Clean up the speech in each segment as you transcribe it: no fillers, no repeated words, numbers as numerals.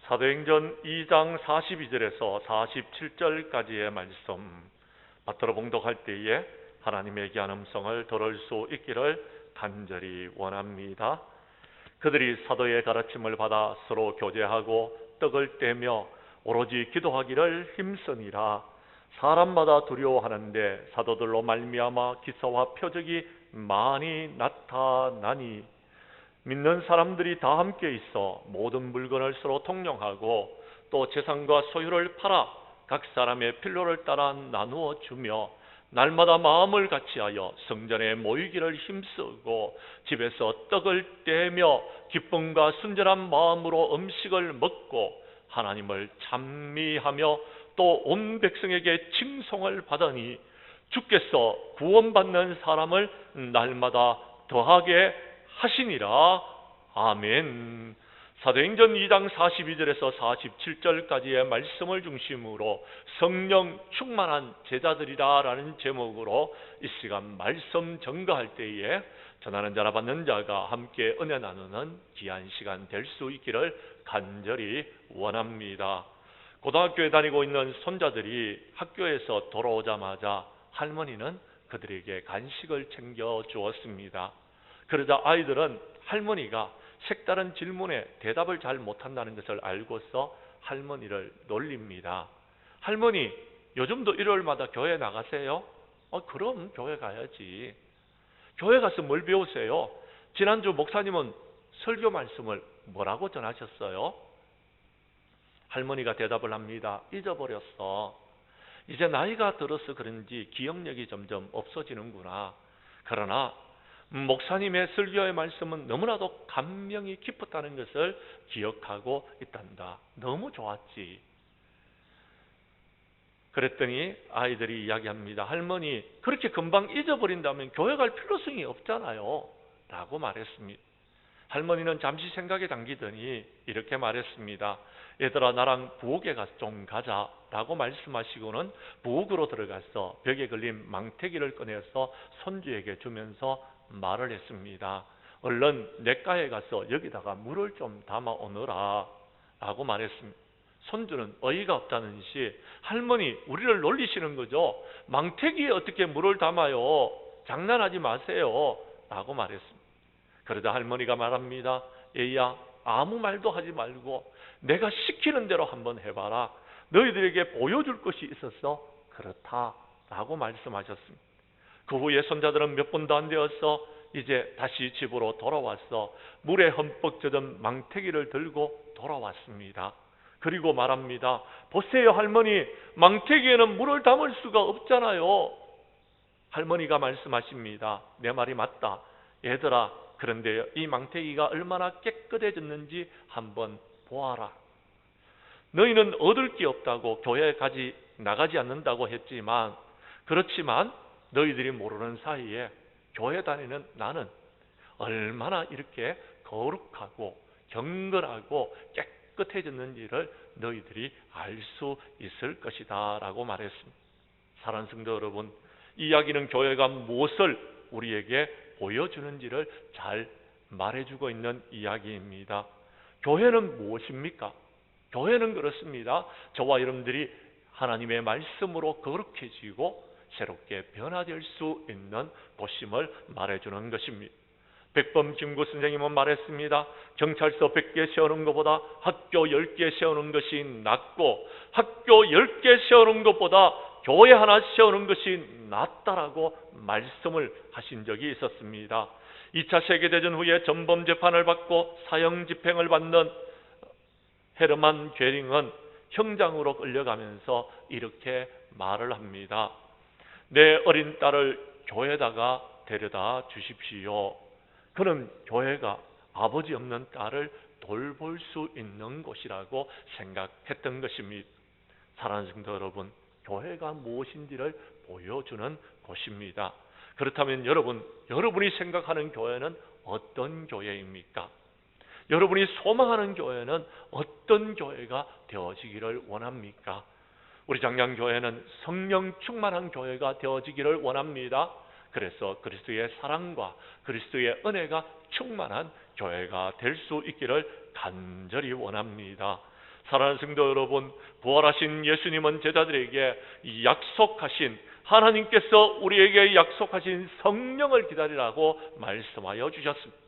사도행전 2장 42절에서 47절까지의 말씀 받들어 봉독할 때에 하나님의 귀한 음성을 들을 수 있기를 간절히 원합니다. 그들이 사도의 가르침을 받아 서로 교제하고 떡을 떼며 오로지 기도하기를 힘쓰니라. 사람마다 두려워하는데 사도들로 말미암아 기사와 표적이 많이 나타나니 믿는 사람들이 다 함께 있어 모든 물건을 서로 통용하고 또 재산과 소유를 팔아 각 사람의 필요를 따라 나누어 주며 날마다 마음을 같이하여 성전에 모이기를 힘쓰고 집에서 떡을 떼며 기쁨과 순전한 마음으로 음식을 먹고 하나님을 찬미하며 또 온 백성에게 칭송을 받으니 주께서 구원받는 사람을 날마다 더하게 하시니라. 아멘. 사도행전 2장 42절에서 47절까지의 말씀을 중심으로 성령 충만한 제자들이라 라는 제목으로 이 시간 말씀 전가할 때에 전하는 자라 받는 자가 함께 은혜 나누는 귀한 시간 될 수 있기를 간절히 원합니다. 고등학교에 다니고 있는 손자들이 학교에서 돌아오자마자 할머니는 그들에게 간식을 챙겨 주었습니다. 그러자 아이들은 할머니가 색다른 질문에 대답을 잘 못한다는 것을 알고서 할머니를 놀립니다. 할머니, 요즘도 일요일마다 교회 나가세요? 그럼 교회 가야지. 교회 가서 뭘 배우세요? 지난주 목사님은 설교 말씀을 뭐라고 전하셨어요? 할머니가 대답을 합니다. 잊어버렸어. 이제 나이가 들어서 그런지 기억력이 점점 없어지는구나. 그러나 목사님의 설교의 말씀은 너무나도 감명이 깊었다는 것을 기억하고 있단다. 너무 좋았지. 그랬더니 아이들이 이야기합니다. 할머니, 그렇게 금방 잊어버린다면 교회 갈 필요성이 없잖아요 라고 말했습니다. 할머니는 잠시 생각에 잠기더니 이렇게 말했습니다. 얘들아, 나랑 부엌에 가서 좀 가자 라고 말씀하시고는 부엌으로 들어가서 벽에 걸린 망태기를 꺼내서 손주에게 주면서 말을 했습니다. 얼른 냇가에 가서 여기다가 물을 좀 담아 오너라 라고 말했습니다. 손주는 어이가 없다는 듯이 할머니, 우리를 놀리시는 거죠? 망태기에 어떻게 물을 담아요? 장난하지 마세요 라고 말했습니다. 그러자 할머니가 말합니다. 얘야, 아무 말도 하지 말고 내가 시키는 대로 한번 해봐라. 너희들에게 보여줄 것이 있어서 그렇다 라고 말씀하셨습니다. 그 후에 손자들은 몇 분도 안 되어서 이제 다시 집으로 돌아와서 물에 흠뻑 젖은 망태기를 들고 돌아왔습니다. 그리고 말합니다. 보세요 할머니, 망태기에는 물을 담을 수가 없잖아요. 할머니가 말씀하십니다. 내 말이 맞다. 얘들아, 그런데 이 망태기가 얼마나 깨끗해졌는지 한번 보아라. 너희는 얻을 게 없다고 교회에 나가지 않는다고 했지만, 그렇지만 너희들이 모르는 사이에 교회 다니는 나는 얼마나 이렇게 거룩하고 경건하고 깨끗해졌는지를 너희들이 알 수 있을 것이다 라고 말했습니다. 사랑하는 성도 여러분, 이 이야기는 교회가 무엇을 우리에게 보여주는지를 잘 말해주고 있는 이야기입니다. 교회는 무엇입니까? 교회는 그렇습니다. 저와 여러분들이 하나님의 말씀으로 거룩해지고 새롭게 변화될 수 있는 곳임을 말해주는 것입니다. 백범 김구 선생님은 말했습니다. 경찰서 100개 세우는 것보다 학교 10개 세우는 것이 낫고 학교 10개 세우는 것보다 교회 하나 세우는 것이 낫다라고 말씀을 하신 적이 있었습니다. 2차 세계대전 후에 전범 재판을 받고 사형 집행을 받는 헤르만 괴링은 형장으로 끌려가면서 이렇게 말을 합니다. 내 어린 딸을 교회에다가 데려다 주십시오. 그는 교회가 아버지 없는 딸을 돌볼 수 있는 곳이라고 생각했던 것입니다. 사랑하는 성도 여러분, 교회가 무엇인지를 보여주는 곳입니다. 그렇다면 여러분이 생각하는 교회는 어떤 교회입니까? 여러분이 소망하는 교회는 어떤 교회가 되어지기를 원합니까? 우리 장량교회는 성령 충만한 교회가 되어지기를 원합니다. 그래서 그리스도의 사랑과 그리스도의 은혜가 충만한 교회가 될 수 있기를 간절히 원합니다. 사랑하는 성도 여러분, 부활하신 예수님은 제자들에게 약속하신, 하나님께서 우리에게 약속하신 성령을 기다리라고 말씀하여 주셨습니다.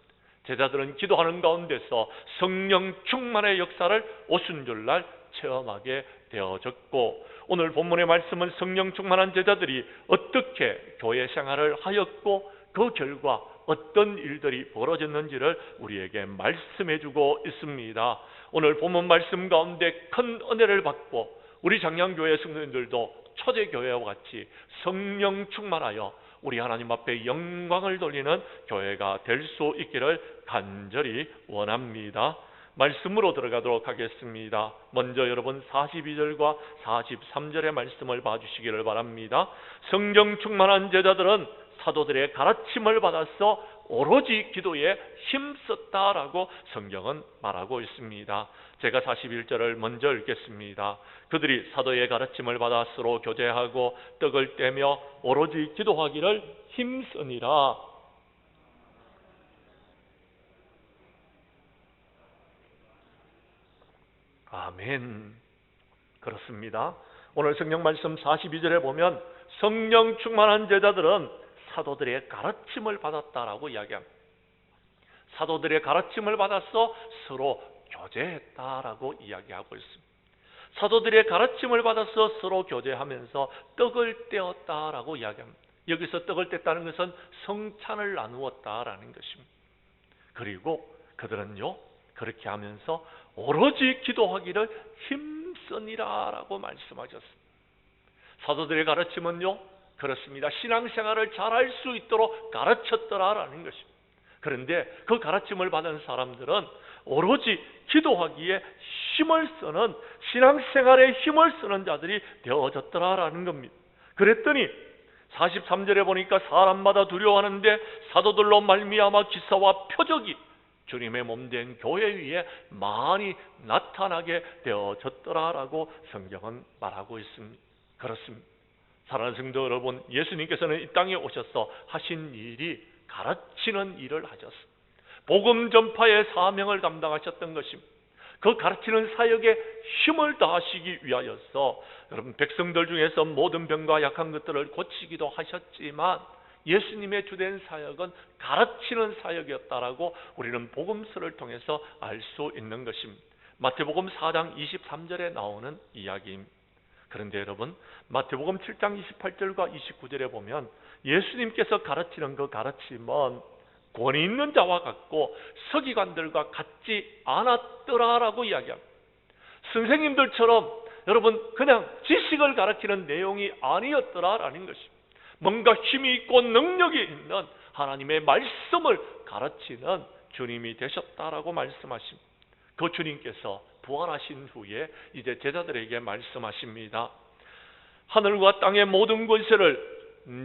제자들은 기도하는 가운데서 성령 충만의 역사를 오순절날 체험하게 되어졌고, 오늘 본문의 말씀은 성령 충만한 제자들이 어떻게 교회 생활을 하였고 그 결과 어떤 일들이 벌어졌는지를 우리에게 말씀해주고 있습니다. 오늘 본문 말씀 가운데 큰 은혜를 받고 우리 장량교회 성도님들도 초대교회와 같이 성령 충만하여 우리 하나님 앞에 영광을 돌리는 교회가 될 수 있기를 간절히 원합니다. 말씀으로 들어가도록 하겠습니다. 먼저 여러분 42절과 43절의 말씀을 봐주시기를 바랍니다. 성령 충만한 제자들은 사도들의 가르침을 받아서 오로지 기도에 힘썼다라고 성경은 말하고 있습니다. 제가 41절을 먼저 읽겠습니다. 그들이 사도의 가르침을 받아 서로 교제하고 떡을 떼며 오로지 기도하기를 힘쓰니라. 아멘. 그렇습니다. 오늘 성경 말씀 42절에 보면 성령 충만한 제자들은 사도들의 가르침을 받았다라고 이야기합니다. 사도들의 가르침을 받아서 서로 교제했다라고 이야기하고 있습니다. 사도들의 가르침을 받아서 서로 교제하면서 떡을 떼었다라고 이야기합니다. 여기서 떡을 뗐다는 것은 성찬을 나누었다라는 것입니다. 그리고 그들은요, 그렇게 하면서 오로지 기도하기를 힘쓰니라라고 말씀하셨습니다. 사도들의 가르침은요, 그렇습니다. 신앙생활을 잘할 수 있도록 가르쳤더라라는 것입니다. 그런데 그 가르침을 받은 사람들은 오로지 기도하기에 힘을 쓰는, 신앙생활에 힘을 쓰는 자들이 되어졌더라라는 겁니다. 그랬더니 43절에 보니까 사람마다 두려워하는데 사도들로 말미암아 기사와 표적이 주님의 몸된 교회 위에 많이 나타나게 되어졌더라라고 성경은 말하고 있습니다. 그렇습니다. 사랑하는 성도 여러분, 예수님께서는 이 땅에 오셔서 하신 일이 가르치는 일을 하셨습니다. 복음 전파의 사명을 감당하셨던 것입니다. 그 가르치는 사역에 힘을 다하시기 위하여서 여러분, 백성들 중에서 모든 병과 약한 것들을 고치기도 하셨지만 예수님의 주된 사역은 가르치는 사역이었다라고 우리는 복음서를 통해서 알 수 있는 것입니다. 마태복음 4장 23절에 나오는 이야기입니다. 그런데 여러분, 마태복음 7장 28절과 29절에 보면 예수님께서 가르치는 그 가르침은 권위 있는 자와 같고 서기관들과 같지 않았더라라고 이야기합니다. 선생님들처럼 여러분 그냥 지식을 가르치는 내용이 아니었더라라는 것입니다. 뭔가 힘이 있고 능력이 있는 하나님의 말씀을 가르치는 주님이 되셨다라고 말씀하십니다. 그 주님께서 부활하신 후에 이제 제자들에게 말씀하십니다. 하늘과 땅의 모든 권세를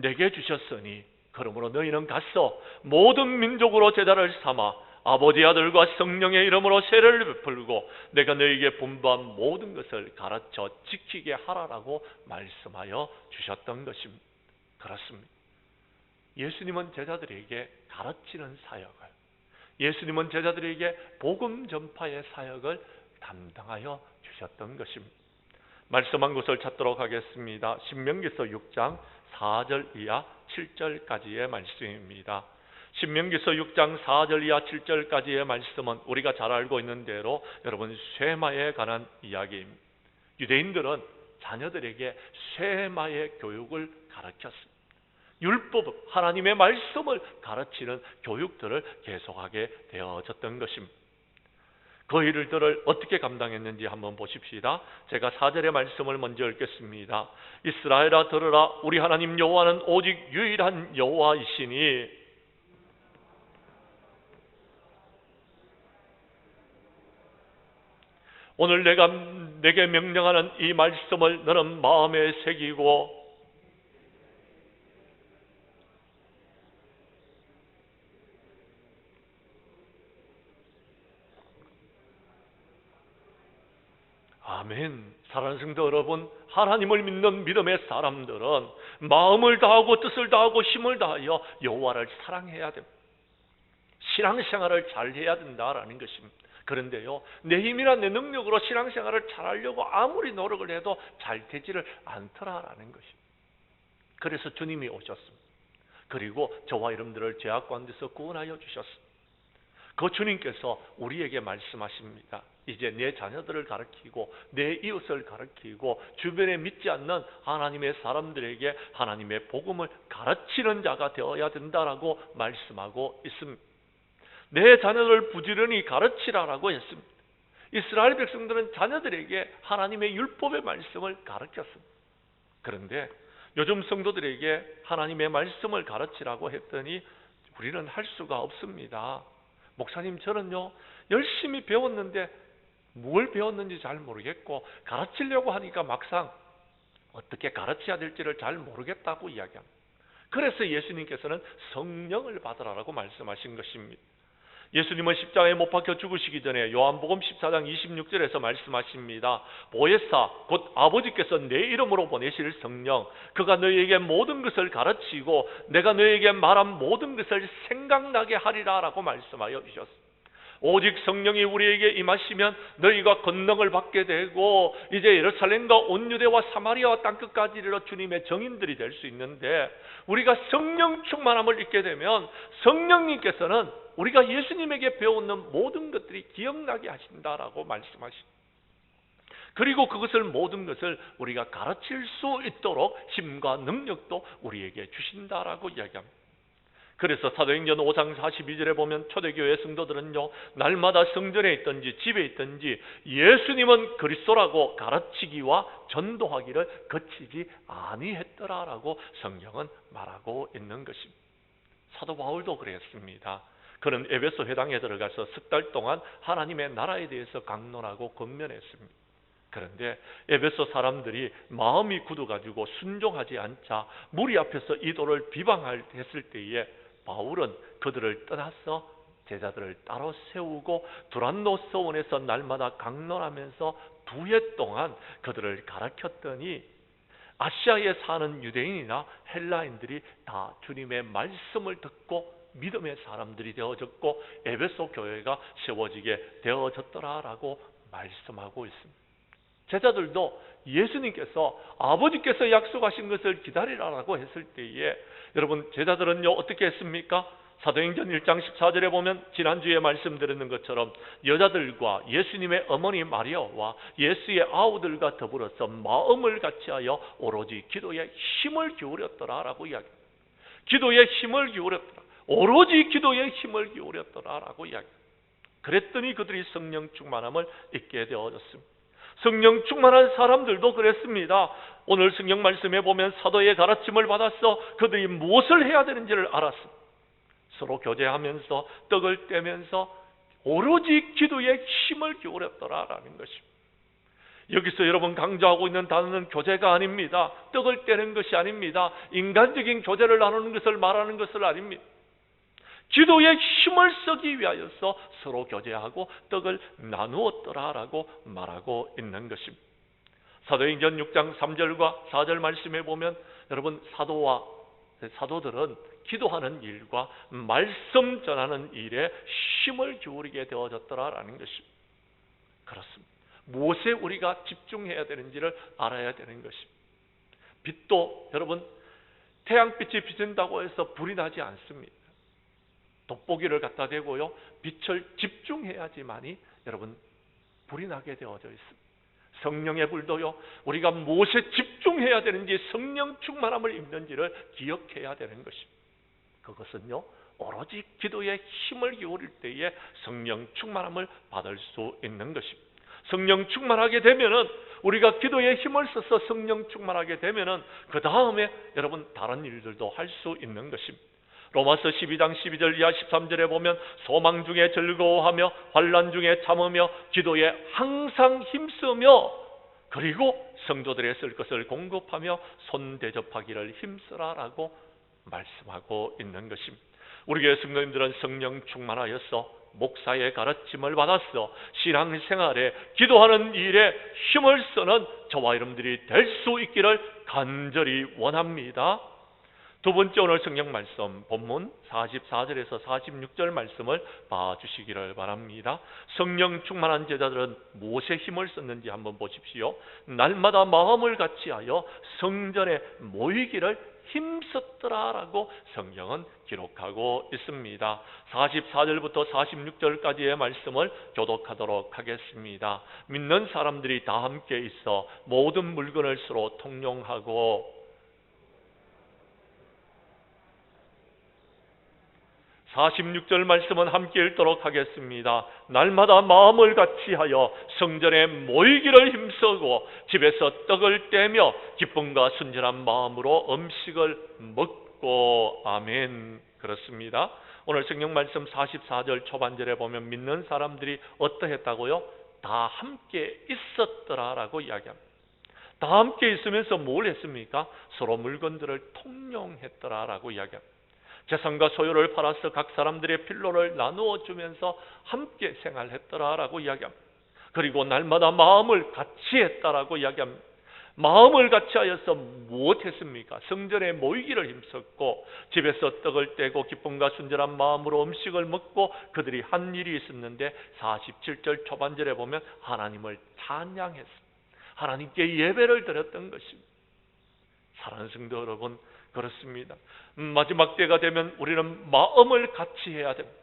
내게 주셨으니 그러므로 너희는 가서 모든 민족으로 제자를 삼아 아버지, 아들과 성령의 이름으로 세례를 베풀고 내가 너희에게 분부한 모든 것을 가르쳐 지키게 하라라고 말씀하여 주셨던 것입니다. 그렇습니다. 예수님은 제자들에게 가르치는 사역을, 예수님은 제자들에게 복음 전파의 사역을 담당하여 주셨던 것입니다. 말씀한 것을 찾도록 하겠습니다. 신명기서 6장 4절 이하 7절까지의 말씀입니다. 신명기서 6장 4절 이하 7절까지의 말씀은 우리가 잘 알고 있는 대로 여러분 쇠마에 관한 이야기입니다. 유대인들은 자녀들에게 쇠마의 교육을 가르쳤습니다. 율법, 하나님의 말씀을 가르치는 교육들을 계속하게 되어졌던 것입니다. 그 일들을 어떻게 감당했는지 한번 보십시다. 제가 4절의 말씀을 먼저 읽겠습니다. 이스라엘아 들으라, 우리 하나님 여호와는 오직 유일한 여호와이시니 오늘 내가 내게 명령하는 이 말씀을 너는 마음에 새기고 아멘. 사랑하는 성도 여러분, 하나님을 믿는 믿음의 사람들은 마음을 다하고 뜻을 다하고 힘을 다하여 여호와를 사랑해야 됩니다. 신앙생활을 잘 해야 된다라는 것입니다. 그런데요, 내 힘이나 내 능력으로 신앙생활을 잘하려고 아무리 노력을 해도 잘 되지를 않더라라는 것입니다. 그래서 주님이 오셨습니다. 그리고 저와 여러분들을 죄악 가운데서 구원하여 주셨습니다. 그 주님께서 우리에게 말씀하십니다. 이제 내 자녀들을 가르치고 내 이웃을 가르치고 주변에 믿지 않는 하나님의 사람들에게 하나님의 복음을 가르치는 자가 되어야 된다라고 말씀하고 있습니다. 내 자녀들을 부지런히 가르치라라고 했습니다. 이스라엘 백성들은 자녀들에게 하나님의 율법의 말씀을 가르쳤습니다. 그런데 요즘 성도들에게 하나님의 말씀을 가르치라고 했더니 우리는 할 수가 없습니다. 목사님, 저는요 열심히 배웠는데 뭘 배웠는지 잘 모르겠고 가르치려고 하니까 막상 어떻게 가르쳐야 될지를 잘 모르겠다고 이야기합니다. 그래서 예수님께서는 성령을 받으라라고 말씀하신 것입니다. 예수님은 십자가에 못 박혀 죽으시기 전에 요한복음 14장 26절에서 말씀하십니다. 보혜사 곧 아버지께서 내 이름으로 보내실 성령, 그가 너희에게 모든 것을 가르치고 내가 너희에게 말한 모든 것을 생각나게 하리라 라고 말씀하여 주셨습니다. 오직 성령이 우리에게 임하시면 너희가 권능을 받게 되고 이제 예루살렘과 온 유대와 사마리아와 땅끝까지 이르러 주님의 정인들이 될 수 있는데, 우리가 성령 충만함을 입게 되면 성령님께서는 우리가 예수님에게 배우는 모든 것들이 기억나게 하신다라고 말씀하십니다. 그리고 그것을 모든 것을 우리가 가르칠 수 있도록 힘과 능력도 우리에게 주신다라고 이야기합니다. 그래서 사도행전 5장 42절에 보면 초대교회 성도들은요, 날마다 성전에 있든지 집에 있든지 예수님은 그리스도라고 가르치기와 전도하기를 거치지 아니했더라라고 성경은 말하고 있는 것입니다. 사도 바울도 그랬습니다. 그는 에베소 회당에 들어가서 석 달 동안 하나님의 나라에 대해서 강론하고 권면했습니다. 그런데 에베소 사람들이 마음이 굳어가지고 순종하지 않자 무리 앞에서 이도를 비방했을 때에 바울은 그들을 떠나서 제자들을 따로 세우고 두란노 서원에서 날마다 강론하면서 2해 동안 그들을 가르쳤더니 아시아에 사는 유대인이나 헬라인들이 다 주님의 말씀을 듣고 믿음의 사람들이 되어졌고 에베소 교회가 세워지게 되어졌더라라고 말씀하고 있습니다. 제자들도 예수님께서 아버지께서 약속하신 것을 기다리라라고 했을 때에 여러분, 제자들은요 어떻게 했습니까? 사도행전 1장 14절에 보면 지난주에 말씀드렸는 것처럼 여자들과 예수님의 어머니 마리아와 예수의 아우들과 더불어서 마음을 같이하여 오로지 기도에 힘을 기울였더라라고 이야기합니다. 기도에 힘을 기울였더라. 오로지 기도에 힘을 기울였더라라고 이야기합니다. 그랬더니 그들이 성령 충만함을 입게 되어졌습니다. 성령 충만한 사람들도 그랬습니다. 오늘 성경 말씀에 보면 사도의 가르침을 받아서 그들이 무엇을 해야 되는지를 알았습니다. 서로 교제하면서 떡을 떼면서 오로지 기도에 힘을 기울였더라라는 것입니다. 여기서 여러분 강조하고 있는 단어는 교제가 아닙니다. 떡을 떼는 것이 아닙니다. 인간적인 교제를 나누는 것을 말하는 것은 아닙니다. 기도에 힘을 쓰기 위하여서 서로 교제하고 떡을 나누었더라라고 말하고 있는 것입니다. 사도행전 6장 3절과 4절 말씀에 보면 여러분 사도들은 기도하는 일과 말씀 전하는 일에 힘을 기울이게 되어졌더라라는 것입니다. 그렇습니다. 무엇에 우리가 집중해야 되는지를 알아야 되는 것입니다. 빛도 여러분 태양빛이 비친다고 해서 불이 나지 않습니다. 돋보기를 갖다 대고요, 빛을 집중해야지만이 여러분 불이 나게 되어져 있습니다. 성령의 불도요, 우리가 무엇에 집중해야 되는지 성령 충만함을 입는지를 기억해야 되는 것입니다. 그것은요 오로지 기도에 힘을 기울일 때에 성령 충만함을 받을 수 있는 것입니다. 성령 충만하게 되면은 우리가 기도에 힘을 써서 성령 충만하게 되면은 그 다음에 여러분 다른 일들도 할 수 있는 것입니다. 로마서 12장 12절 이하 13절에 보면 소망 중에 즐거워하며 환난 중에 참으며 기도에 항상 힘쓰며 그리고 성도들의 쓸 것을 공급하며 손 대접하기를 힘쓰라라고 말씀하고 있는 것입니다. 우리 교회 성도님들은 성령 충만하여서 목사의 가르침을 받았어 신앙생활에 기도하는 일에 힘을 쓰는 저와 여러분들이 될 수 있기를 간절히 원합니다. 두 번째 오늘 성경 말씀 본문 44절에서 46절 말씀을 봐주시기를 바랍니다. 성령 충만한 제자들은 무엇에 힘을 썼는지 한번 보십시오. 날마다 마음을 같이하여 성전에 모이기를 힘썼더라라고 성경은 기록하고 있습니다. 44절부터 46절까지의 말씀을 교독하도록 하겠습니다. 믿는 사람들이 다 함께 있어 모든 물건을 서로 통용하고 46절 말씀은 함께 읽도록 하겠습니다. 날마다 마음을 같이하여 성전에 모이기를 힘쓰고 집에서 떡을 떼며 기쁨과 순전한 마음으로 음식을 먹고. 아멘. 그렇습니다. 오늘 성경 말씀 44절 초반절에 보면 믿는 사람들이 어떠했다고요? 다 함께 있었더라라고 이야기합니다. 다 함께 있으면서 뭘 했습니까? 서로 물건들을 통용했더라라고 이야기합니다. 재산과 소유를 팔아서 각 사람들의 필요를 나누어 주면서 함께 생활했더라라고 이야기합니다. 그리고 날마다 마음을 같이 했다라고 이야기합니다. 마음을 같이 하여서 무엇했습니까? 성전에 모이기를 힘썼고 집에서 떡을 떼고 기쁨과 순전한 마음으로 음식을 먹고 그들이 한 일이 있었는데 47절 초반절에 보면 하나님을 찬양했습니다. 하나님께 예배를 드렸던 것입니다. 사랑하는 성도 여러분, 그렇습니다. 마지막 때가 되면 우리는 마음을 같이 해야 됩니다.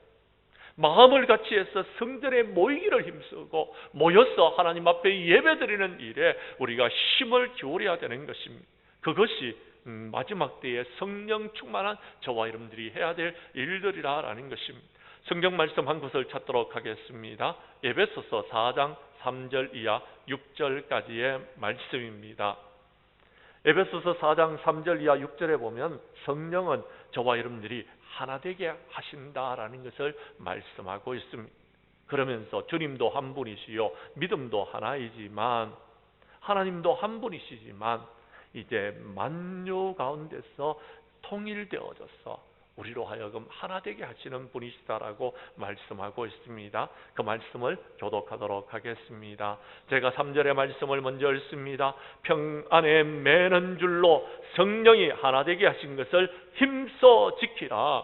마음을 같이 해서 성전에 모이기를 힘쓰고 모여서 하나님 앞에 예배드리는 일에 우리가 힘을 기울여야 되는 것입니다. 그것이 마지막 때에 성령 충만한 저와 여러분들이 해야 될 일들이라는 것입니다. 성경 말씀 한 구절 찾도록 하겠습니다. 에베소서 4장 3절 이하 6절까지의 말씀입니다. 에베소서 4장 3절 이하 6절에 보면 성령은 저와 여러분들이 하나 되게 하신다라는 것을 말씀하고 있습니다. 그러면서 주님도 한 분이시요 믿음도 하나이지만 하나님도 한 분이시지만 이제 만유 가운데서 통일되어져서 우리로 하여금 하나 되게 하시는 분이시다라고 말씀하고 있습니다. 그 말씀을 교독하도록 하겠습니다. 제가 3절의 말씀을 먼저 읽습니다. 평안에 매는 줄로 성령이 하나 되게 하신 것을 힘써 지키라.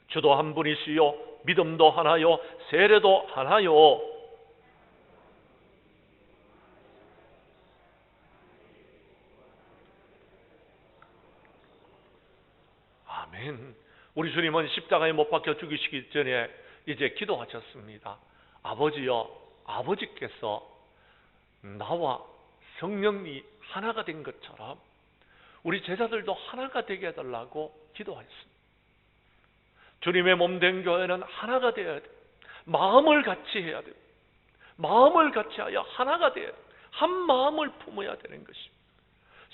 주도 한 분이시요 믿음도 하나요 세례도 하나요. 아멘. 우리 주님은 십자가에 못 박혀 죽이시기 전에 이제 기도하셨습니다. 아버지여, 아버지께서 나와 성령이 하나가 된 것처럼 우리 제자들도 하나가 되게 해달라고 기도하셨습니다. 주님의 몸 된 교회는 하나가 되어야 돼. 마음을 같이 해야 돼. 마음을 같이 하여 하나가 되어야 돼. 한 마음을 품어야 되는 것입니다.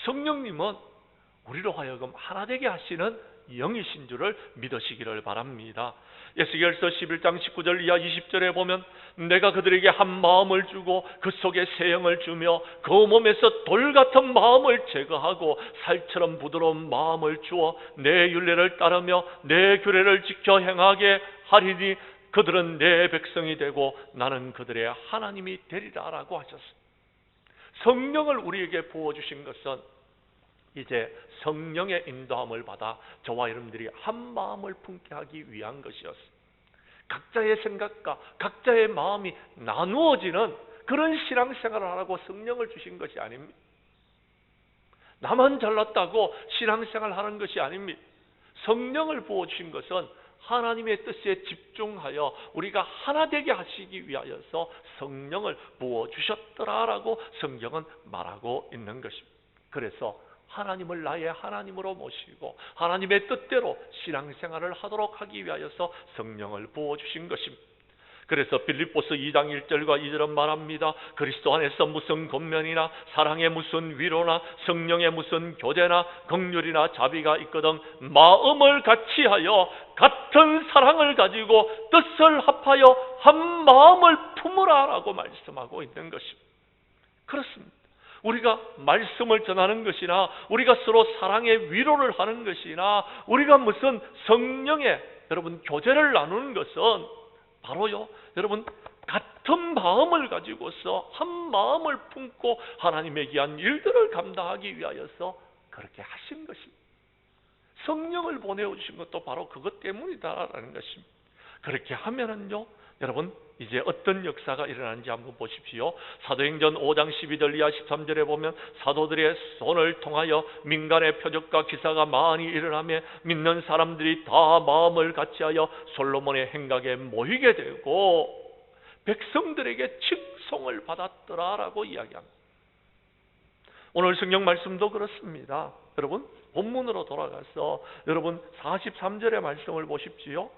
성령님은 우리로 하여금 하나 되게 하시는 영이신 줄을 믿으시기를 바랍니다. 에스겔서 11장 19절 이하 20절에 보면 내가 그들에게 한 마음을 주고 그 속에 새 영을 주며 그 몸에서 돌 같은 마음을 제거하고 살처럼 부드러운 마음을 주어 내 율례를 따르며 내 규례를 지켜 행하게 하리니 그들은 내 백성이 되고 나는 그들의 하나님이 되리라라고 하셨습니다. 성령을 우리에게 부어주신 것은 이제 성령의 인도함을 받아 저와 여러분들이 한 마음을 품게 하기 위한 것이었습니다. 각자의 생각과 각자의 마음이 나누어지는 그런 신앙생활을 하라고 성령을 주신 것이 아닙니다. 나만 잘났다고 신앙생활을 하는 것이 아닙니다. 성령을 부어주신 것은 하나님의 뜻에 집중하여 우리가 하나 되게 하시기 위하여서 성령을 부어주셨더라라고 성경은 말하고 있는 것입니다. 그래서 하나님을 나의 하나님으로 모시고 하나님의 뜻대로 신앙생활을 하도록 하기 위하여서 성령을 부어주신 것입니다. 그래서 빌립보서 2장 1절과 2절은 말합니다. 그리스도 안에서 무슨 권면이나 사랑의 무슨 위로나 성령의 무슨 교제나 긍휼이나 자비가 있거든 마음을 같이하여 같은 사랑을 가지고 뜻을 합하여 한 마음을 품으라라고 말씀하고 있는 것입니다. 그렇습니다. 우리가 말씀을 전하는 것이나 우리가 서로 사랑의 위로를 하는 것이나 우리가 무슨 성령의 여러분 교제를 나누는 것은 바로요 여러분 같은 마음을 가지고서 한 마음을 품고 하나님의 귀한 일들을 감당하기 위하여서 그렇게 하신 것입니다. 성령을 보내주신 것도 바로 그것 때문이다라는 것입니다. 그렇게 하면은요, 여러분 이제 어떤 역사가 일어나는지 한번 보십시오. 사도행전 5장 12절 이하 13절에 보면 사도들의 손을 통하여 민간의 표적과 기사가 많이 일어나며 믿는 사람들이 다 마음을 같이하여 솔로몬의 행각에 모이게 되고 백성들에게 칭송을 받았더라라고 이야기합니다. 오늘 성경 말씀도 그렇습니다. 여러분 본문으로 돌아가서 여러분 43절의 말씀을 보십시오.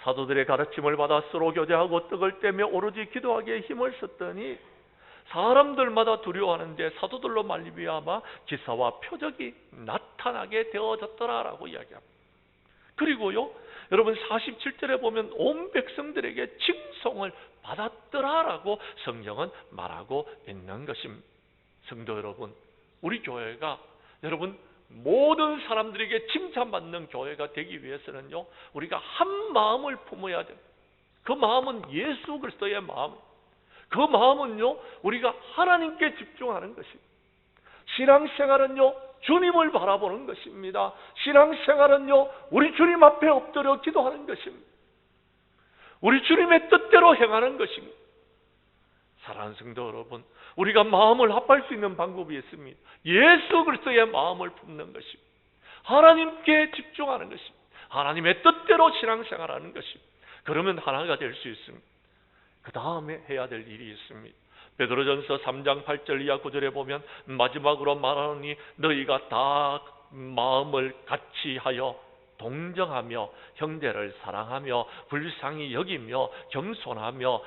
사도들의 가르침을 받아 서로 교제하고 떡을 떼며 오로지 기도하기에 힘을 썼더니 사람들마다 두려워하는데 사도들로 말미암아 기사와 표적이 나타나게 되어졌더라라고 이야기합니다. 그리고요, 여러분 47절에 보면 온 백성들에게 칭송을 받았더라라고 성경은 말하고 있는 것입니다. 성도 여러분, 우리 교회가 여러분 모든 사람들에게 칭찬받는 교회가 되기 위해서는요, 우리가 한 마음을 품어야 돼요. 그 마음은 예수 그리스도의 마음. 그 마음은요, 우리가 하나님께 집중하는 것입니다. 신앙생활은요, 주님을 바라보는 것입니다. 신앙생활은요, 우리 주님 앞에 엎드려 기도하는 것입니다. 우리 주님의 뜻대로 행하는 것입니다. 사랑하는 성도 여러분, 우리가 마음을 합할 수 있는 방법이 있습니다. 예수 그리스도의 마음을 품는 것입니다. 하나님께 집중하는 것입니다. 하나님의 뜻대로 신앙생활하는 것입니다. 그러면 하나가 될 수 있습니다. 그 다음에 해야 될 일이 있습니다. 베드로전서 3장 8절 이하 9절에 보면 마지막으로 말하노니 너희가 다 마음을 같이 하여 동정하며 형제를 사랑하며 불쌍히 여기며 겸손하며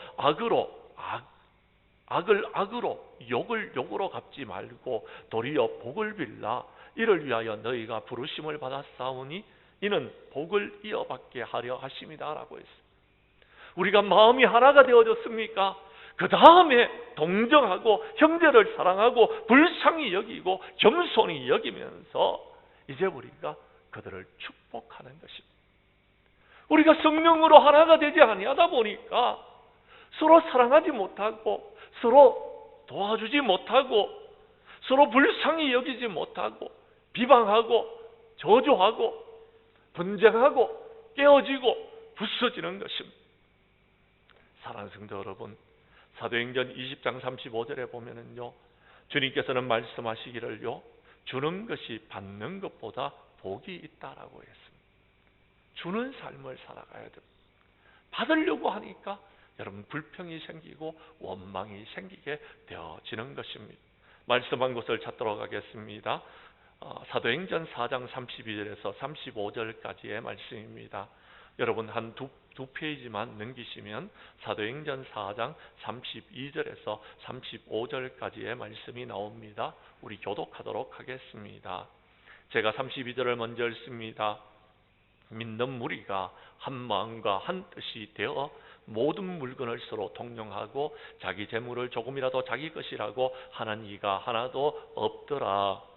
악을 악으로 욕을 욕으로 갚지 말고 도리어 복을 빌라. 이를 위하여 너희가 부르심을 받았사오니 이는 복을 이어받게 하려 하심이다 라고 했습니다. 우리가 마음이 하나가 되어졌습니까? 그 다음에 동정하고 형제를 사랑하고 불쌍히 여기고 겸손히 여기면서 이제 우리가 그들을 축복하는 것입니다. 우리가 성령으로 하나가 되지 아니하다 보니까 서로 사랑하지 못하고 서로 도와주지 못하고 서로 불쌍히 여기지 못하고 비방하고 저주하고 분쟁하고 깨어지고 부서지는 것입니다. 사랑하는 성도 여러분, 사도행전 20장 35절에 보면은요, 주님께서는 말씀하시기를요, 주는 것이 받는 것보다 복이 있다라고 했습니다. 주는 삶을 살아가야 됩니다. 받으려고 하니까 여러분 불평이 생기고 원망이 생기게 되어지는 것입니다. 말씀한 곳을 찾도록 하겠습니다. 사도행전 4장 32절에서 35절까지의 말씀입니다. 여러분 한 두 페이지만 넘기시면 사도행전 4장 32절에서 35절까지의 말씀이 나옵니다. 우리 교독하도록 하겠습니다. 제가 32절을 먼저 읽습니다. 믿는 무리가 한 마음과 한 뜻이 되어 모든 물건을 서로 통용하고 자기 재물을 조금이라도 자기 것이라고 하는 이가 하나도 없더라.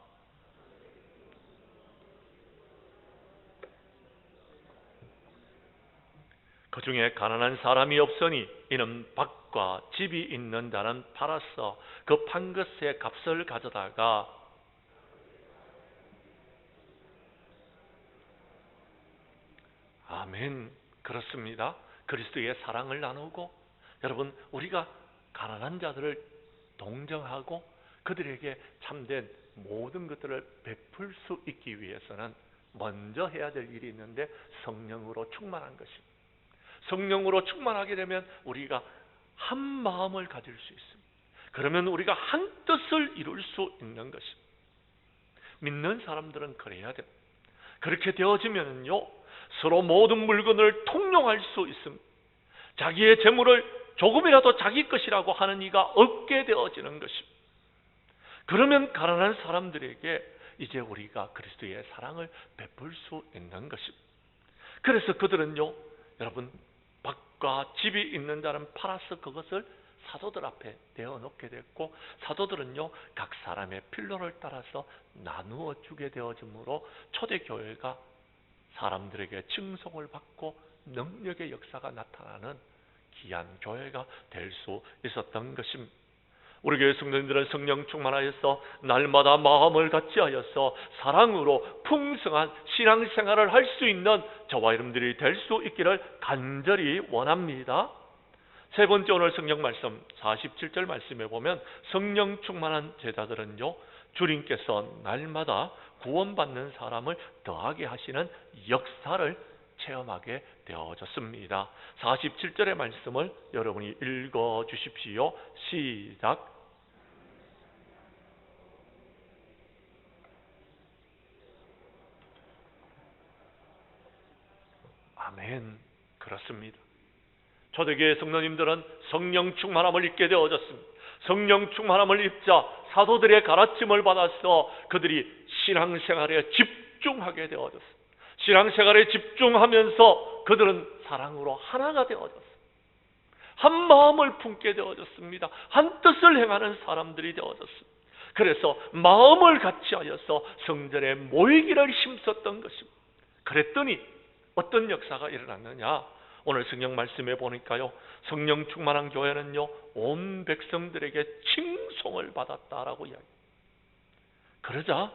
그 중에 가난한 사람이 없으니 이는 밭과 집이 있는 자는 팔아서 그 판 것의 값을 가져다가 아멘. 그렇습니다. 그리스도의 사랑을 나누고 여러분 우리가 가난한 자들을 동정하고 그들에게 참된 모든 것들을 베풀 수 있기 위해서는 먼저 해야 될 일이 있는데 성령으로 충만한 것입니다. 성령으로 충만하게 되면 우리가 한 마음을 가질 수 있습니다. 그러면 우리가 한 뜻을 이룰 수 있는 것입니다. 믿는 사람들은 그래야 됩니다. 그렇게 되어지면요 서로 모든 물건을 통용할 수 있습니다. 자기의 재물을 조금이라도 자기 것이라고 하는 이가 없게 되어지는 것입니다. 그러면 가난한 사람들에게 이제 우리가 그리스도의 사랑을 베풀 수 있는 것입니다. 그래서 그들은요 여러분 밭과 집이 있는 자는 팔아서 그것을 사도들 앞에 내어놓게 됐고 사도들은요 각 사람의 필요를 따라서 나누어 주게 되어지므로 초대교회가 사람들에게 칭송을 받고 능력의 역사가 나타나는 귀한 교회가 될 수 있었던 것입니다. 우리 교회 성도님들은 성령 충만하여서 날마다 마음을 같이하여서 사랑으로 풍성한 신앙생활을 할 수 있는 저와 여러분들이 될 수 있기를 간절히 원합니다. 세 번째, 오늘 성경 말씀 47절 말씀에 보면 성령 충만한 제자들은요, 주님께서 날마다 구원받는 사람을 더하게 하시는 역사를 체험하게 되어졌습니다. 47절의 말씀을 여러분이 읽어 주십시오. 시작. 아멘. 그렇습니다. 초대교회 성도님들은 성령 충만함을 입게 되어졌습니다. 성령 충만함을 입자 사도들의 가르침을 받아서 그들이 신앙생활에 집중하게 되어졌습니다. 신앙생활에 집중하면서 그들은 사랑으로 하나가 되어졌습니다. 한 마음을 품게 되어졌습니다. 한 뜻을 행하는 사람들이 되어졌습니다. 그래서 마음을 같이하여서 성전에 모이기를 힘썼던 것입니다. 그랬더니 어떤 역사가 일어났느냐? 오늘 성경 말씀에 보니까요, 성령 충만한 교회는요, 온 백성들에게 칭송을 받았다라고 이야기합니다. 그러자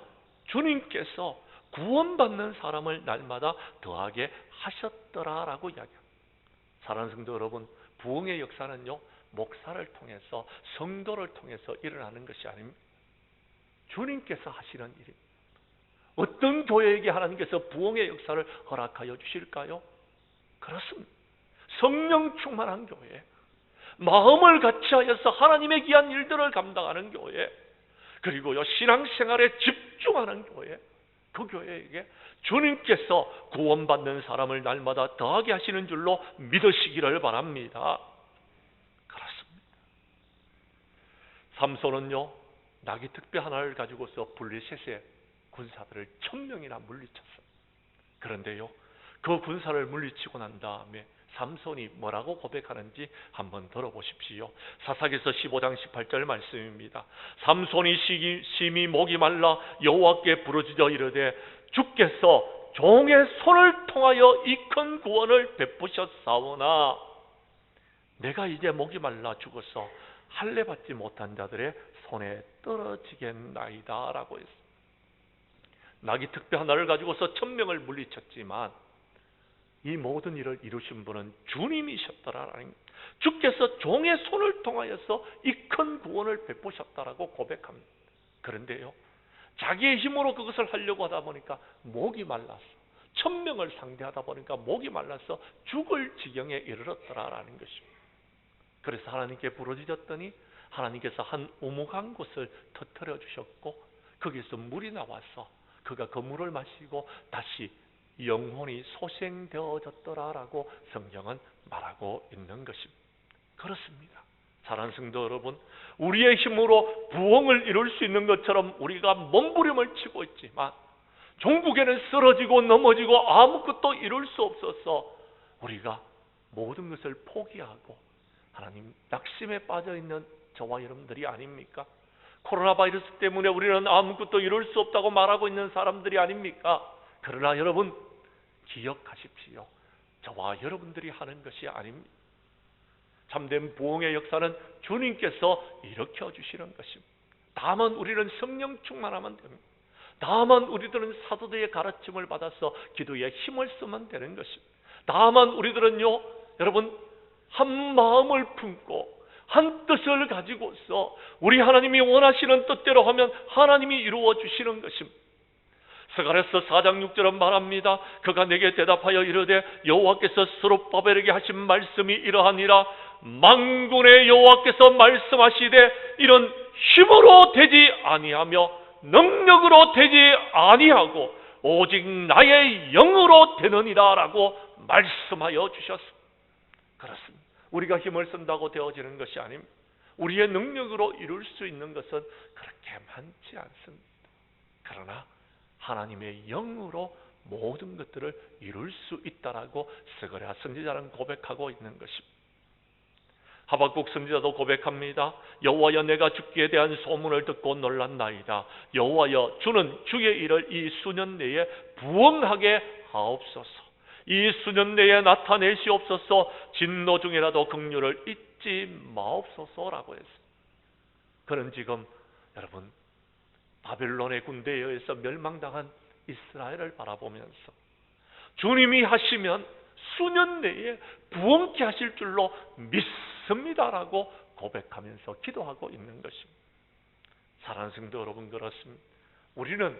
주님께서 구원받는 사람을 날마다 더하게 하셨더라라고 이야기합니다. 사랑하는 성도 여러분, 부흥의 역사는요, 목사를 통해서, 성도를 통해서 일어나는 것이 아닙니다. 주님께서 하시는 일입니다. 어떤 교회에게 하나님께서 부흥의 역사를 허락하여 주실까요? 그렇습니다. 성령 충만한 교회, 마음을 같이하여서 하나님의 귀한 일들을 감당하는 교회, 그리고요 신앙생활에 집중하는 교회, 그 교회에게 주님께서 구원받는 사람을 날마다 더하게 하시는 줄로 믿으시기를 바랍니다. 그렇습니다. 삼손은요, 나귀 특배 하나를 가지고서 블레셋의 군사들을 1000명이나 물리쳤어요. 그런데요, 그 군사를 물리치고 난 다음에 삼손이 뭐라고 고백하는지 한번 들어보십시오. 사사기서 15장 18절 말씀입니다. 삼손이 심히 목이 말라 여호와께 부르짖어 이르되 주께서 종의 손을 통하여 이 큰 구원을 베푸셨사오나 내가 이제 목이 말라 죽어서 할례 받지 못한 자들의 손에 떨어지겠나이다 라고 했습니다. 나귀 특배 하나를 가지고서 1000명을 물리쳤지만 이 모든 일을 이루신 분은 주님이셨더라라는, 주께서 종의 손을 통하여서 이 큰 구원을 베푸셨다라고 고백합니다. 그런데요, 자기의 힘으로 그것을 하려고 하다 보니까 목이 말라서, 1000명을 상대하다 보니까 목이 말라서 죽을 지경에 이르렀더라라는 것입니다. 그래서 하나님께 부르짖었더니 하나님께서 한 우묵한 곳을 터뜨려 주셨고 거기서 물이 나와서 그가 그 물을 마시고 다시 영혼이 소생되어졌더라라고 성경은 말하고 있는 것입니다. 그렇습니다. 사랑하는 성도 여러분, 우리의 힘으로 부흥을 이룰 수 있는 것처럼 우리가 몸부림을 치고 있지만 종국에는 쓰러지고 넘어지고 아무것도 이룰 수 없어서 우리가 모든 것을 포기하고 하나님 낙심에 빠져있는 저와 여러분들이 아닙니까? 코로나 바이러스 때문에 우리는 아무것도 이룰 수 없다고 말하고 있는 사람들이 아닙니까? 그러나 여러분 기억하십시오. 저와 여러분들이 하는 것이 아닙니다. 참된 부흥의 역사는 주님께서 일으켜 주시는 것입니다. 다만 우리는 성령 충만하면 됩니다. 다만 우리들은 사도들의 가르침을 받아서 기도에 힘을 쓰면 되는 것입니다. 다만 우리들은요, 여러분 한 마음을 품고 한 뜻을 가지고서 우리 하나님이 원하시는 뜻대로 하면 하나님이 이루어 주시는 것입니다. 스가랴서 4장 6절은 말합니다. 그가 내게 대답하여 이르되 여호와께서 스룹바벨에게 하신 말씀이 이러하니라. 만군의 여호와께서 말씀하시되 이런 힘으로 되지 아니하며 능력으로 되지 아니하고 오직 나의 영으로 되느니라 라고 말씀하여 주셨습니다. 그렇습니다. 우리가 힘을 쓴다고 되어지는 것이 아닙니다. 우리의 능력으로 이룰 수 있는 것은 그렇게 많지 않습니다. 그러나 하나님의 영으로 모든 것들을 이룰 수 있다라고 스가랴 선지자는 고백하고 있는 것입니다. 하박국 선지자도 고백합니다. 여호와여 내가 죽기에 대한 소문을 듣고 놀랐나이다. 여호와여 주는 주의 일을 이 수년 내에 부응하게 하옵소서. 이 수년 내에 나타내시옵소서. 진노 중이라도 긍휼을 잊지 마옵소서라고 했습니다. 그는 지금 여러분 바벨론의 군대에 의해서 멸망당한 이스라엘을 바라보면서 주님이 하시면 수년 내에 부흥케 하실 줄로 믿습니다라고 고백하면서 기도하고 있는 것입니다. 사랑하는 성도 여러분, 그렇습니다. 우리는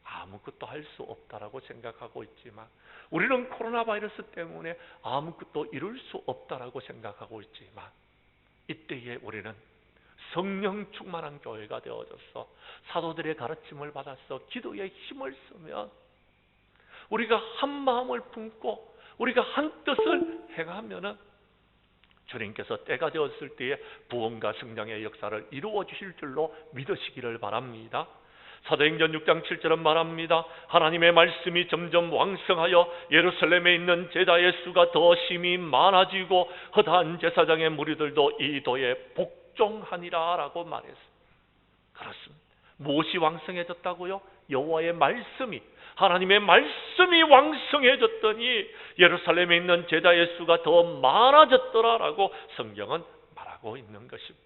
아무것도 할 수 없다라고 생각하고 있지만, 우리는 코로나 바이러스 때문에 아무것도 이룰 수 없다라고 생각하고 있지만, 이때에 우리는 성령 충만한 교회가 되어져서 사도들의 가르침을 받아서 기도에 힘을 쓰면, 우리가 한 마음을 품고 우리가 한 뜻을 행하면은 주님께서 때가 되었을 때에 부흥과 성장의 역사를 이루어 주실 줄로 믿으시기를 바랍니다. 사도행전 6장 7절은 말합니다. 하나님의 말씀이 점점 왕성하여 예루살렘에 있는 제자의 수가 더 심히 많아지고 허다한 제사장의 무리들도 이 도에 복종하니라 라고 말했습니다. 그렇습니다. 무엇이 왕성해졌다고요? 여호와의 말씀이, 하나님의 말씀이 왕성해졌더니 예루살렘에 있는 제자의 수가 더 많아졌더라라고 성경은 말하고 있는 것입니다.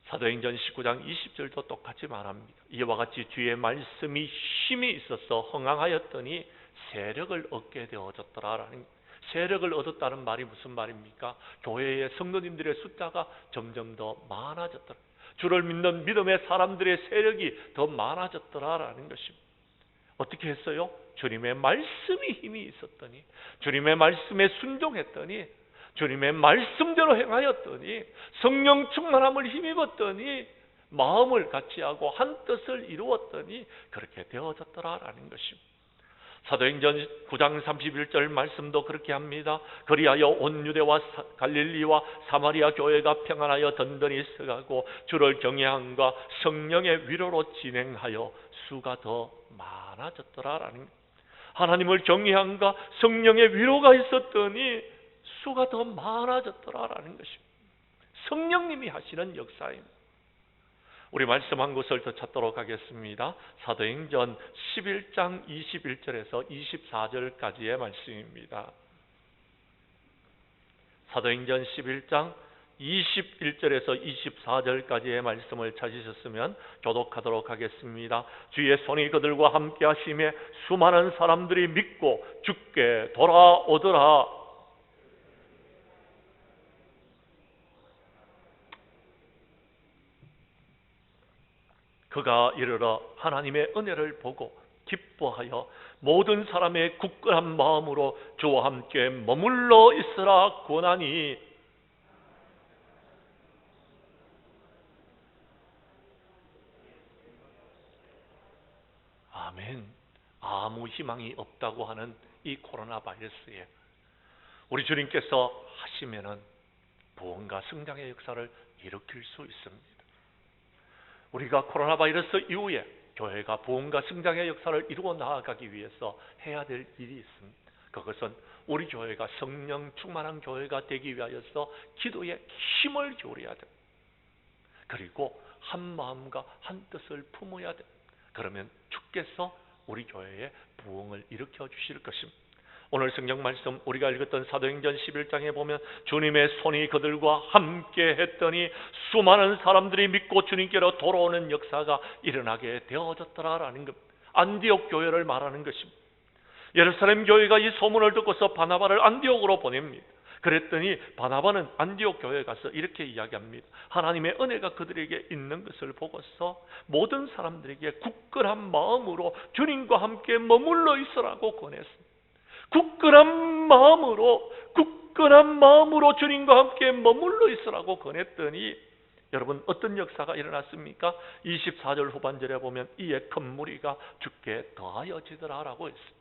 사도행전 19장 20절도 똑같이 말합니다. 이와 같이 주의 말씀이 힘이 있어서 흥황하였더니 세력을 얻게 되어졌더라라는, 세력을 얻었다는 말이 무슨 말입니까? 교회의 성도님들의 숫자가 점점 더 많아졌더라. 주를 믿는 믿음의 사람들의 세력이 더 많아졌더라라는 것입니다. 어떻게 했어요? 주님의 말씀이 힘이 있었더니, 주님의 말씀에 순종했더니, 주님의 말씀대로 행하였더니, 성령 충만함을 힘입었더니, 마음을 같이하고 한 뜻을 이루었더니 그렇게 되어졌더라라는 것입니다. 사도행전 9장 31절 말씀도 그렇게 합니다. 그리하여 온 유대와 갈릴리와 사마리아 교회가 평안하여 든든히 서가고 주를 경외함과 성령의 위로로 진행하여 수가 더 많아졌더라라는, 하나님을 경외함과 성령의 위로가 있었더니 수가 더 많아졌더라라는 것입니다. 성령님이 하시는 역사입니다. 우리 말씀 한 곳을 더 찾도록 하겠습니다. 사도행전 11장 21절에서 24절까지의 말씀입니다. 사도행전 11장 21절에서 24절까지의 말씀을 찾으셨으면 교독하도록 하겠습니다. 주의 손이 그들과 함께 하심에 수많은 사람들이 믿고 주께 돌아오더라. 그가 이르러 하나님의 은혜를 보고 기뻐하여 모든 사람의 굳건한 마음으로 주와 함께 머물러 있으라 권하니, 아멘. 아무 희망이 없다고 하는 이 코로나 바이러스에 우리 주님께서 하시면은 부흥과 성장의 역사를 일으킬 수 있습니다. 우리가 코로나 바이러스 이후에 교회가 부흥과 성장의 역사를 이루어 나아가기 위해서 해야 될 일이 있습니다. 그것은 우리 교회가 성령 충만한 교회가 되기 위하여서 기도에 힘을 기울여야 됩니다. 그리고 한 마음과 한 뜻을 품어야 됩니다. 그러면 주께서 우리 교회에 부흥을 일으켜 주실 것입니다. 오늘 성경 말씀 우리가 읽었던 사도행전 11장에 보면 주님의 손이 그들과 함께 했더니 수많은 사람들이 믿고 주님께로 돌아오는 역사가 일어나게 되어졌더라라는 것, 안디옥 교회를 말하는 것입니다. 예루살렘 교회가 이 소문을 듣고서 바나바를 안디옥으로 보냅니다. 그랬더니 바나바는 안디옥 교회에 가서 이렇게 이야기합니다. 하나님의 은혜가 그들에게 있는 것을 보고서 모든 사람들에게 굳건한 마음으로 주님과 함께 머물러 있으라고 권했습니다. 굳건한 마음으로 주님과 함께 머물러 있으라고 권했더니 여러분 어떤 역사가 일어났습니까? 24절 후반절에 보면 이에 큰 무리가 주께 더하여지더라라고 했습니다.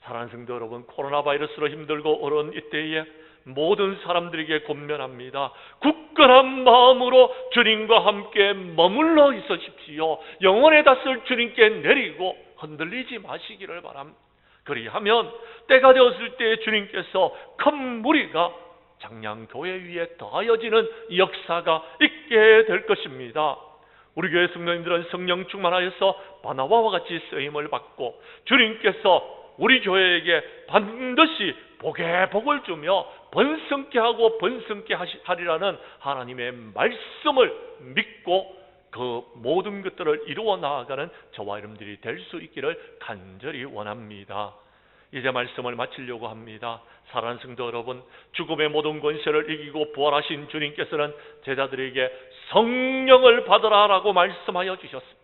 사랑하는 성도 여러분, 코로나 바이러스로 힘들고 어려운 이때에 모든 사람들에게 권면합니다. 굳건한 마음으로 주님과 함께 머물러 있으십시오. 영원의 닷을 주님께 내리고 흔들리지 마시기를 바랍니다. 그리하면 때가 되었을 때 주님께서 큰 무리가 장량교회 위에 더하여지는 역사가 있게 될 것입니다. 우리 교회 성도님들은 성령 충만하여서 바나바와 같이 쓰임을 받고 주님께서 우리 교회에게 반드시 복에 복을 주며 번성케 하고 번성케 하리라는 하나님의 말씀을 믿고 그 모든 것들을 이루어 나아가는 저와 여러분들이 될 수 있기를 간절히 원합니다. 이제 말씀을 마치려고 합니다. 사랑하는 성도 여러분, 죽음의 모든 권세를 이기고 부활하신 주님께서는 제자들에게 성령을 받으라라고 말씀하여 주셨습니다.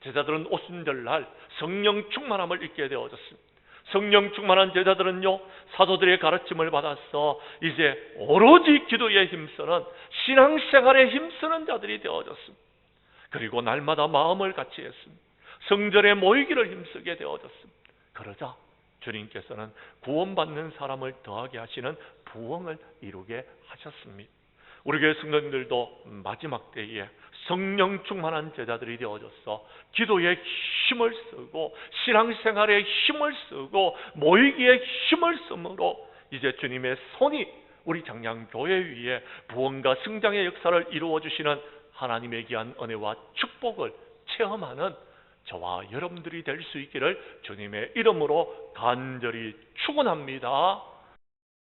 제자들은 오순절날 성령 충만함을 입게 되어졌습니다. 성령 충만한 제자들은요, 사도들의 가르침을 받아서 이제 오로지 기도에 힘쓰는, 신앙생활에 힘쓰는 자들이 되어졌습니다. 그리고 날마다 마음을 같이 했습니다. 성전에 모이기를 힘쓰게 되어졌습니다. 그러자 주님께서는 구원받는 사람을 더하게 하시는 부흥을 이루게 하셨습니다. 우리 교회 성도님들도 마지막 때에 성령 충만한 제자들이 되어져서 기도에 힘을 쓰고 신앙생활에 힘을 쓰고 모이기에 힘을 쓰므로 이제 주님의 손이 우리 장량교회 위에 부흥과 성장의 역사를 이루어 주시는 하나님의 귀한 은혜와 축복을 체험하는 저와 여러분들이 될 수 있기를 주님의 이름으로 간절히 축원합니다.